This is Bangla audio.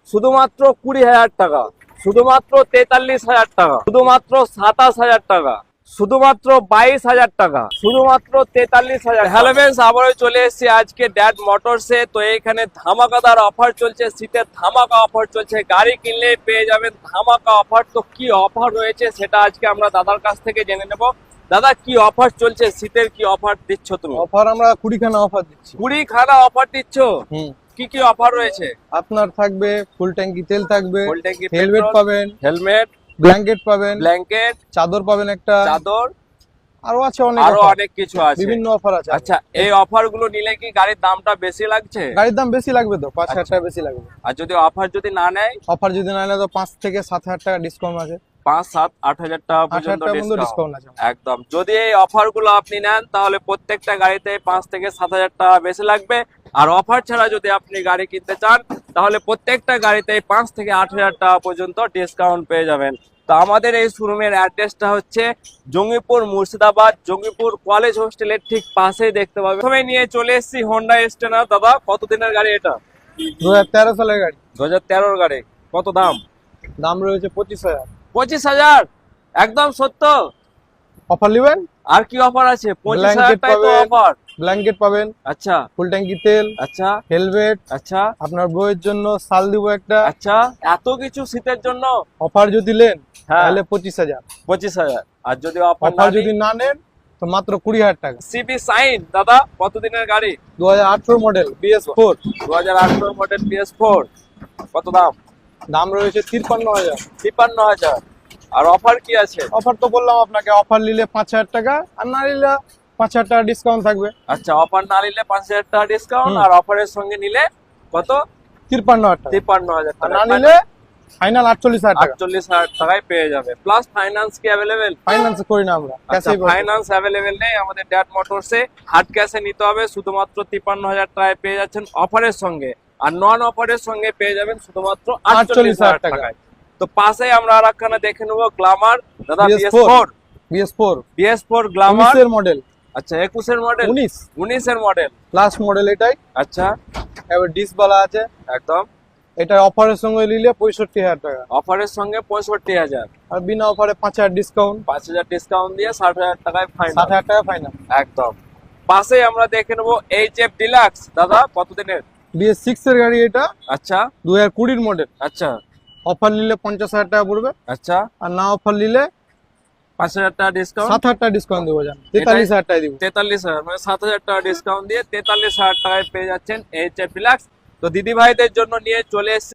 শুধুমাত্র 20,000 টাকা, শুধুমাত্র 43,000 টাকা, শুধুমাত্র 27,000 টাকা, শুধুমাত্র 22,000 টাকা, শুধুমাত্র 43,000। হ্যালো ফ্রেন্ডস, আবারও চলে এসেছি আজকে ড্যাড মোটরসে। তো এইখানে ধামাকাদার অফার চলছে, শীতের ধামাকা অফার চলছে। গাড়ি কিনলে পেয়ে যাবেন ধামাকা অফার। তো কি অফার রয়েছে সেটা আজকে আমরা দাদার কাছ থেকে জেনে নেব। দাদা, কি অফার চলছে? শীতের কি অফার দিচ্ছ তুমি? অফার আমরা 20খানা অফার দিচ্ছি। 20খানা অফার দিচ্ছ? কি কি অফার রয়েছে? আপনার থাকবে ফুল ট্যাঙ্কি তেল থাকবে, ফুল ট্যাঙ্কি হেলমেট পাবেন, হেলমেট, ব্ল্যাঙ্কেট পাবেন, ব্ল্যাঙ্কেট, চাদর পাবেন একটা, চাদর, আরো আছে অনেক আরো offer। অনেক কিছু আছে, বিভিন্ন অফার আছে। আচ্ছা, এই অফার গুলো নিলে কি গাড়ির দামটা বেশি লাগছে? গাড়ির দাম বেশি লাগবে তো, 5,000 টাকা বেশি লাগবে। আর যদি অফার যদি না নেয়? অফার যদি না নেয় তো 5 থেকে 7,000 টাকা ডিসকাউন্ট আছে। 5, 7, 8,000 টাকা 8,000 পর্যন্ত টাকা পর্যন্ত ডিসকাউন্ট ডিসকাউন্ট আছে। একদম। যদি এই অফার গুলো আপনি নেন তাহলে প্রত্যেকটা গাড়িতে 5 থেকে 7,000 টাকা বেশি লাগবে। আর অফার ছাড়া যদি আপনি গাড়ি কিনতে চান তাহলে প্রত্যেকটা গাড়িতে 5 থেকে 8,000 টাকা পর্যন্ত ডিসকাউন্ট পেয়ে যাবেন। তো আমাদের এই শোরুমের অ্যাড্রেসটা হচ্ছে জঙ্গিপুর মুর্শিদাবাদ, জঙ্গিপুর কলেজ হোস্টেলের ঠিক পাশেই দেখতে পাবেন। প্রথমে নিয়ে চলে এসেছি হোন্ডা স্টেনার। দাদা, কত দিনের গাড়ি এটা? 2013 সালের গাড়ি। 2013 গাড়ি। কত দাম? দাম রয়েছে 25,000। 25,000 একদম সত্য? অফার নেবেন? আর কি অফার আছে? 25,000 ব্ল্যাঙ্কেট টাই তো পাবেন, অফার। ব্ল্যাঙ্কেট পাবেন, আচ্ছা ফুল ট্যাঙ্কি তেল, আচ্ছা হেলমেট, আচ্ছা আপনার বইয়ের জন্য শাল দিব একটা। আচ্ছা, এত কিছু শীতের জন্য? অফার যদি নেন হ্যাঁ। তাহলে 25,000। 25,000। আর যদি অফার অফার যদি না নেন তো মাত্র 20,000 টাকা। সিবি সাইন। দাদা, কত দিনের গাড়ি? 2018 মডেল BS4। 2018 model PS4। কত দাম? দাম রয়েছে 53,000। 53,000। আর অফার কি আছে? অফার তো বললাম আপনাকে, অফার নিলে 5,000 টাকা, আর না নিলে 5,000 টাকা ডিসকাউন্ট থাকবে। আচ্ছা, অফার না নিলে 5,000 টাকা ডিসকাউন্ট, আর অফারের সঙ্গে নিলে কত? 53,000 টাকা। 53,000 আর টাকা। না নিলে ফাইনাল 48,000 টাকা। 48,000 টাকায় পেয়ে যাবে। প্লাস ফাইন্যান্স কি অ্যাভেলেবেল? ফাইন্যান্স করি না আমরা, ক্যাশেই পাবো। ফাইন্যান্স অ্যাভেলেবেল নেই আমাদের ড্যাড মোটরসে। হার্ড ক্যাশে নিতে হবে। শুধুমাত্র 53,000 টাকায় পেয়ে যাচ্ছেন অফারের সঙ্গে। আর নন অফারের সঙ্গে পেয়ে যাবেন শুধুমাত্র 48,000 টাকায়। তো পাশে আমরা আর একখানা দেখে নেবো, গ্ল্যামার। দাদা, BS4 BS4 গ্ল্যামার। 19 এর মডেল। আচ্ছা, 21 এর মডেল? 19 এর মডেল। লাস্ট মডেল এটাই। আচ্ছা, এবার ডিস্ক বালা আছে একদম। এটা। অফারের সঙ্গে নিলে 65,000 টাকা, অফারের সঙ্গে 65,000। আর বিনা অফারে 5,000 ডিসকাউন্ট। 5,000 ডিসকাউন্ট দিয়ে 60,000 টাকায় ফাইনাল। 60,000 টাকা ফাইনাল একদম। পাশে আমরা দেখে নেবো HF ডিলাক্স। দাদা, কত দিনের? BS6 এর গাড়ি এটা। আচ্ছা 2020 মডেল। আচ্ছা অফার নিলে 50,000 টাকা পড়বে, আচ্ছা, আর না অফার নিলে 5,000 টাকা ডিসকাউন্ট। 7,000 টাকা ডিসকাউন্ট দেবো। জান 43,000 টাকা দিব। 43,000 মানে 7,000 টাকা ডিসকাউন্ট দিয়ে 43,000 টাকায় পেয়ে যাচ্ছেন HF ডিলাক্স। তো দিদি ভাইদের জন্য নিয়ে চলে এসেছি